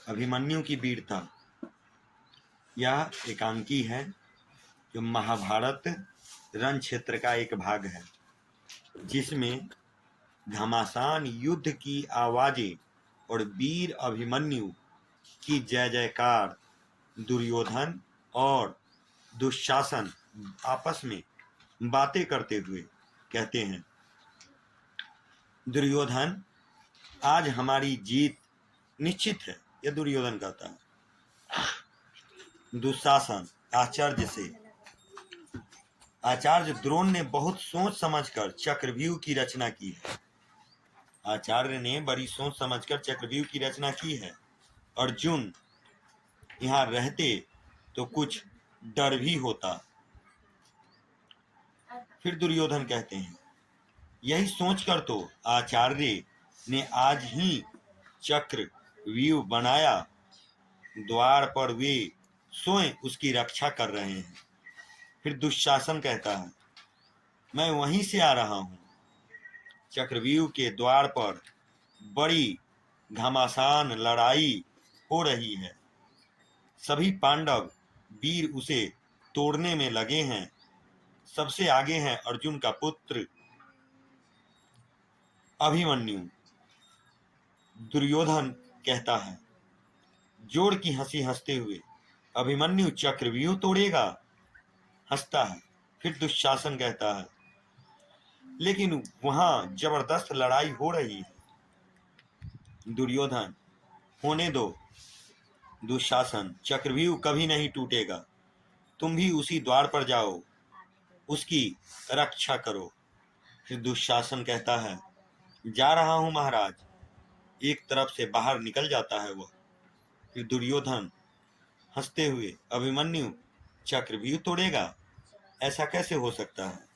अभिमन्यु की वीरता। यह एकांकी है जो महाभारत रण क्षेत्र का एक भाग है, जिसमें घमासान युद्ध की आवाजें और वीर अभिमन्यु की जय जयकार दुर्योधन और दुशासन आपस में बातें करते हुए कहते हैं, दुर्योधन, आज हमारी जीत निश्चित है। यह दुर्योधन कहता है। दुशासन आचार्य से, आचार्य द्रोण ने बहुत सोच समझकर चक्रव्यूह की रचना की है। आचार्य ने बड़ी सोच समझकर चक्रव्यूह की रचना की है। अर्जुन यहाँ रहते तो कुछ डर भी होता। फिर दुर्योधन कहते हैं, यही सोचकर तो आचार्य ने आज ही चक्रव्यूह बनाया। द्वार पर वे स्वयं उसकी रक्षा कर रहे हैं। फिर दुशासन कहता है, मैं वहीं से आ रहा हूं। चक्रव्यूह के द्वार पर बड़ी घमासान लड़ाई हो रही है। सभी पांडव वीर उसे तोड़ने में लगे हैं। सबसे आगे हैं अर्जुन का पुत्र अभिमन्यु। दुर्योधन कहता है, जोर की हंसी हंसते हुए, अभिमन्यु चक्रव्यूह तोड़ेगा? हंसता है। फिर दुशासन कहता है, लेकिन वहां जबरदस्त लड़ाई हो रही है। दुर्योधन, होने दो। दुशासन, चक्रव्यूह कभी नहीं टूटेगा। तुम भी उसी द्वार पर जाओ, उसकी रक्षा करो। फिर दुशासन कहता है, जा रहा हूं महाराज। एक तरफ से बाहर निकल जाता है वह। फिर दुर्योधन हंसते हुए, अभिमन्यु चक्रव्यूह तोड़ेगा? ऐसा कैसे हो सकता है?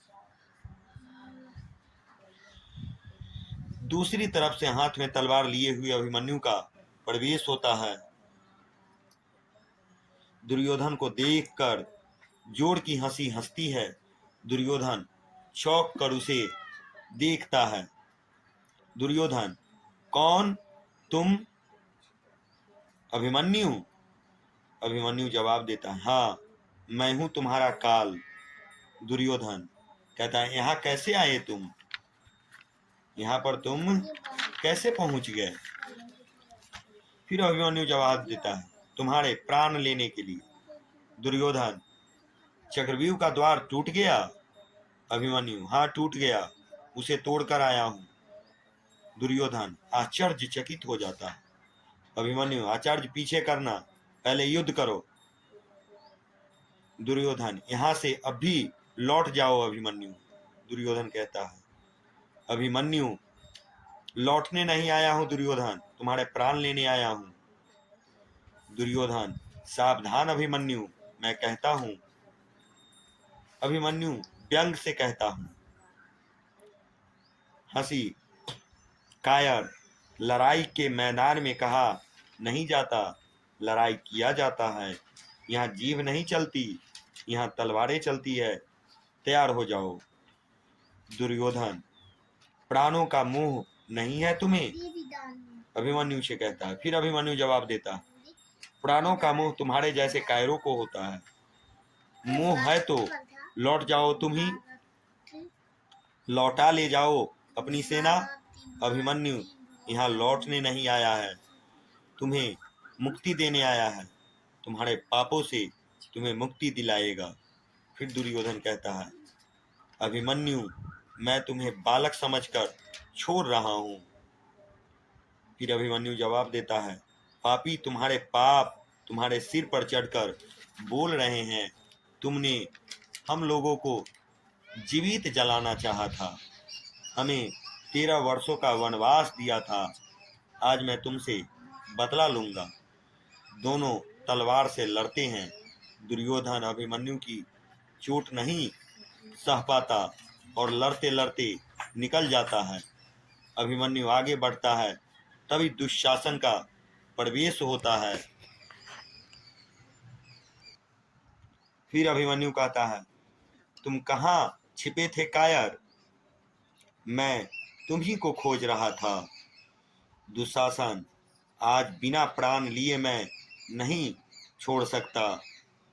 दूसरी तरफ से हाथ में तलवार लिए हुए अभिमन्यु का प्रवेश होता है। दुर्योधन को देखकर जोर की हंसी हंसती है। दुर्योधन चौंक कर उसे देखता है। दुर्योधन, कौन तुम? अभिमन्यु। अभिमन्यु जवाब देता है, हाँ, मैं हूं तुम्हारा काल। दुर्योधन कहता है, यहाँ कैसे आए तुम? यहाँ पर तुम कैसे पहुंच गए? फिर अभिमन्यु जवाब देता है, तुम्हारे प्राण लेने के लिए। दुर्योधन, चक्रव्यूह का द्वार टूट गया? अभिमन्यु, हाँ, टूट गया, उसे तोड़कर आया हूं। दुर्योधन आश्चर्यचकित हो जाता है। अभिमन्यु, आचार्य पीछे करना, पहले युद्ध करो। दुर्योधन, यहां से अभी लौट जाओ अभिमन्यु। दुर्योधन कहता है, अभिमन्यु, लौटने नहीं आया हूं दुर्योधन, तुम्हारे प्राण लेने आया हूं। दुर्योधन, सावधान अभिमन्यु, मैं कहता हूं। अभिमन्यु व्यंग से कहता हूं। हंसी, कायर, लड़ाई के मैदान में कहा नहीं जाता, लड़ाई किया जाता है। यहाँ जीभ नहीं चलती, यहाँ तलवारें चलती है। तैयार हो जाओ। दुर्योधन, प्राणों का मोह नहीं है तुम्हें? अभिमन्यु से कहता है। फिर अभिमन्यु जवाब देता है, प्राणों का मोह तुम्हारे जैसे कायरों को होता है। मोह है तो लौट जाओ तुम ही, लौटा ले जाओ अपनी सेना। अभिमन्यु यहाँ लौटने नहीं आया है, तुम्हें मुक्ति देने आया है। तुम्हारे पापों से तुम्हें मुक्ति दिलाएगा। फिर दुर्योधन कहता है, अभिमन्यु, मैं तुम्हें बालक समझकर छोड़ रहा हूं। फिर अभिमन्यु जवाब देता है, पापी, तुम्हारे पाप तुम्हारे सिर पर चढ़कर बोल रहे हैं। तुमने हम लोगों को जीवित जलाना चाहा था, हमें 13 वर्षों का वनवास दिया था। आज मैं तुमसे बदला लूंगा। दोनों तलवार से लड़ते हैं। दुर्योधन अभिमन्यु की चोट नहीं सह पाता और लड़ते लड़ते निकल जाता है। अभिमन्यु आगे बढ़ता है, तभी दुशासन का प्रवेश होता है। फिर अभिमन्यु कहता है, तुम कहाँ छिपे थे कायर? मैं तुम्ही को खोज रहा था। दुशासन आज बिना प्राण लिए मैं नहीं छोड़ सकता।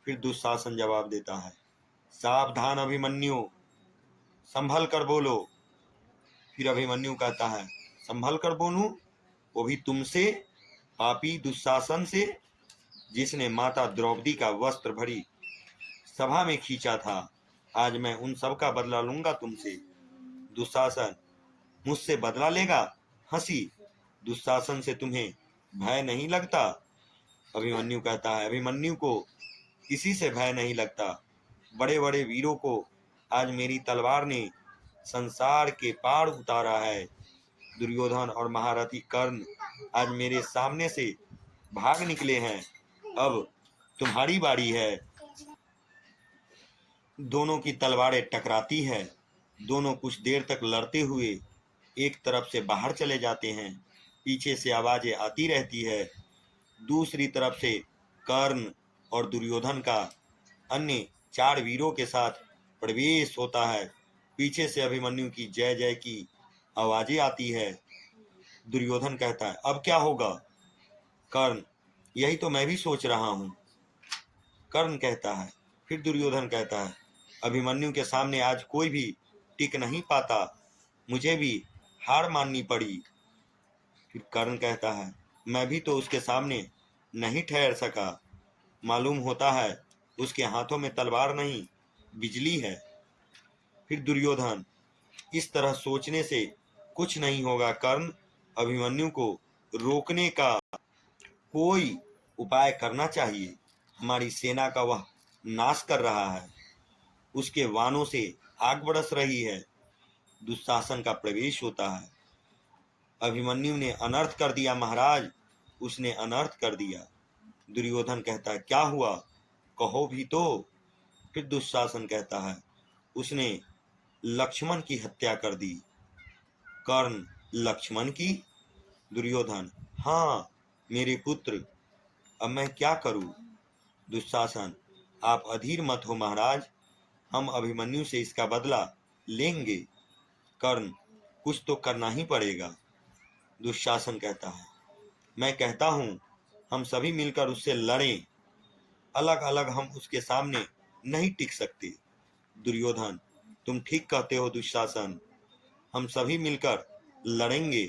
फिर दुशासन जवाब देता है, सावधान अभिमन्यु, संभल कर बोलो। फिर अभिमन्यु कहता है, संभल कर बोलूं, वो भी तुमसे, पापी दुशासन से, जिसने माता द्रौपदी का वस्त्र भरी सभा में खींचा था। आज मैं उन सब का बदला लूंगा तुमसे। दुशासन मुझसे बदला लेगा? हंसी। दुशासन से तुम्हें भय नहीं लगता? अभिमन्यु कहता है, अभिमन्यु को किसी से भय नहीं लगता। बड़े बड़े वीरों को आज मेरी तलवार ने संसार के पार उतारा है। दुर्योधन और महारथी कर्ण आज मेरे सामने से भाग निकले हैं। अब तुम्हारी बारी है। दोनों की तलवारें टकराती है। दोनों कुछ देर तक लड़ते हुए एक तरफ से बाहर चले जाते हैं। पीछे से आवाजें आती रहती है। दूसरी तरफ से कर्ण और दुर्योधन का अन्य 4 वीरों के साथ प्रवेश होता है। पीछे से अभिमन्यु की जय जय की आवाजें आती है। दुर्योधन कहता है, अब क्या होगा? कर्ण, यही तो मैं भी सोच रहा हूं। कर्ण कहता है। फिर दुर्योधन कहता है, अभिमन्यु के सामने आज कोई भी टिक नहीं पाता, मुझे भी हार माननी पड़ी। फिर कर्ण कहता है, मैं भी तो उसके सामने नहीं ठहर सका। मालूम होता है उसके हाथों में तलवार नहीं, बिजली है। फिर दुर्योधन, इस तरह सोचने से कुछ नहीं होगा कर्ण। अभिमन्यु को रोकने का कोई उपाय करना चाहिए। हमारी सेना का वह नाश कर रहा है। उसके वानों से आग बरस रही है। दुशासन का प्रवेश होता है। अभिमन्यु ने अनर्थ कर दिया महाराज, उसने अनर्थ कर दिया। दुर्योधन कहता है, क्या हुआ, कहो भी तो। फिर दुशासन कहता है, उसने लक्ष्मण की हत्या कर दी। कर्ण, लक्ष्मण की? दुर्योधन, हाँ, मेरे पुत्र, अब मैं क्या करूं? दुशासन, आप अधीर मत हो महाराज, हम अभिमन्यु से इसका बदला लेंगे। कर्ण, कुछ तो करना ही पड़ेगा। दुशासन कहता है, मैं कहता हूं हम सभी मिलकर उससे लड़ें। अलग अलग हम उसके सामने नहीं टिक सकते। दुर्योधन, तुम ठीक कहते हो दुशासन, हम सभी मिलकर लड़ेंगे।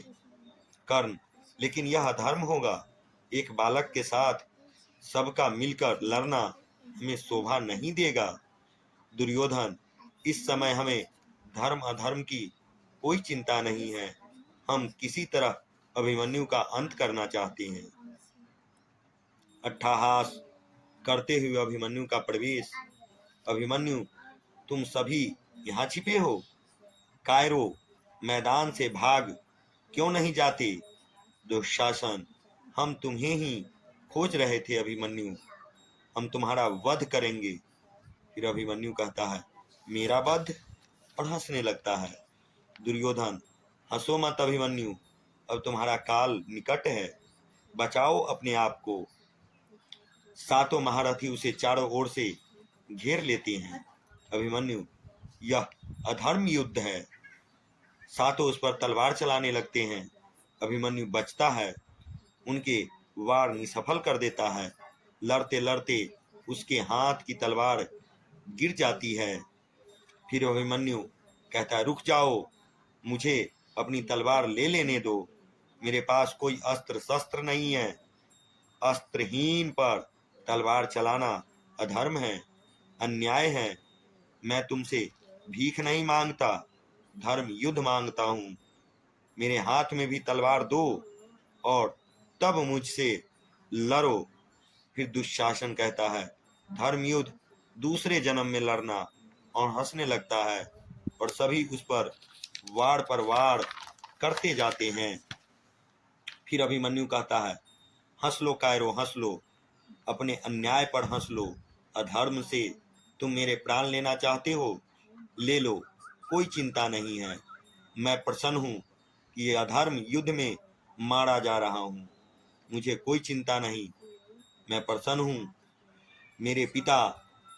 कर्ण, लेकिन यह अधर्म होगा। एक बालक के साथ सबका मिलकर लड़ना हमें शोभा नहीं देगा। दुर्योधन, इस समय हमें धर्म अधर्म की कोई चिंता नहीं है। हम किसी तरह अभिमन्यु का अंत करना चाहते हैं। अट्टहास करते हुए अभिमन्यु का प्रवेश। अभिमन्यु, तुम सभी यहाँ छिपे हो? कायरो, मैदान से भाग क्यों नहीं जाते? दुशासन, हम तुम्हें ही खोज रहे थे अभिमन्यु, हम तुम्हारा वध करेंगे। फिर अभिमन्यु कहता है, मेरा वध? और हंसने लगता है। दुर्योधन, हंसो मत अभिमन्यु, अब तुम्हारा काल निकट है, बचाओ अपने आप को। सातों महारथी उसे चारों ओर से घेर लेते हैं। अभिमन्यु, यह अधर्म युद्ध है। सातों उस पर तलवार चलाने लगते हैं। अभिमन्यु बचता है, उनके वार निसफल कर देता है। लड़ते लड़ते उसके हाथ की तलवार गिर जाती है। फिर अभिमन्यु कहता है, रुक जाओ, मुझे अपनी तलवार ले लेने दो, मेरे पास कोई अस्त्र शस्त्र नहीं है। अस्त्रहीन पर तलवार चलाना अधर्म है, अन्याय है। मैं तुमसे भीख नहीं मांगता, धर्म युद्ध मांगता हूँ। मेरे हाथ में भी तलवार दो और तब मुझसे लड़ो। फिर दुशासन कहता है, धर्म युद्ध दूसरे जन्म में लड़ना, और हंसने लगता है और सभी उस पर वार करते जाते हैं। फिर अभिमन्यु कहता है, हंस लो कायरो, हंस लो, अपने अन्याय पर हंस लो। अधर्म से तुम मेरे प्राण लेना चाहते हो, ले लो, कोई चिंता नहीं है। मैं प्रसन्न हूँ कि ये अधर्म युद्ध में मारा जा रहा हूँ, मुझे कोई चिंता नहीं, मैं प्रसन्न हूँ। मेरे पिता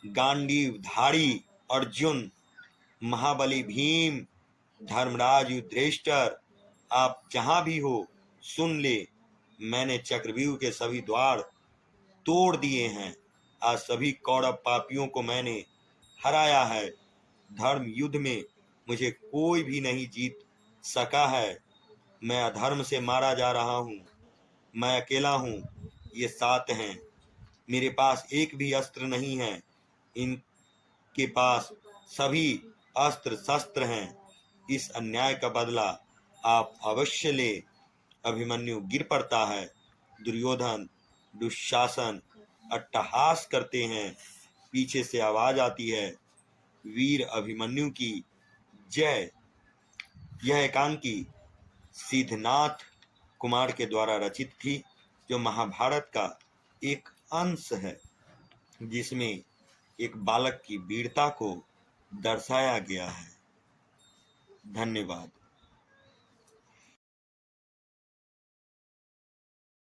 गांडीवधारी अर्जुन, महाबली भीम, धर्मराज युधिष्ठिर, आप जहां भी हो सुन ले, मैंने चक्रव्यूह के सभी द्वार तोड़ दिए हैं। आज सभी कौरव पापियों को मैंने हराया है। धर्म युद्ध में मुझे कोई भी नहीं जीत सका है। मैं अधर्म से मारा जा रहा हूँ। मैं अकेला हूँ, ये 7 हैं। मेरे पास एक भी अस्त्र नहीं है। इनके पास सभी अस्त्र शस्त्र हैं। इस अन्याय का बदला आप अवश्य ले। अभिमन्यु गिर पड़ता है। दुर्योधन, दुशासन अट्टहास करते हैं। पीछे से आवाज आती है, वीर अभिमन्यु की जय। यह एकांकी सिद्धनाथ कुमार के द्वारा रचित थी, जो महाभारत का एक अंश है, जिसमें एक बालक की वीरता को दर्शाया गया है। धन्यवाद।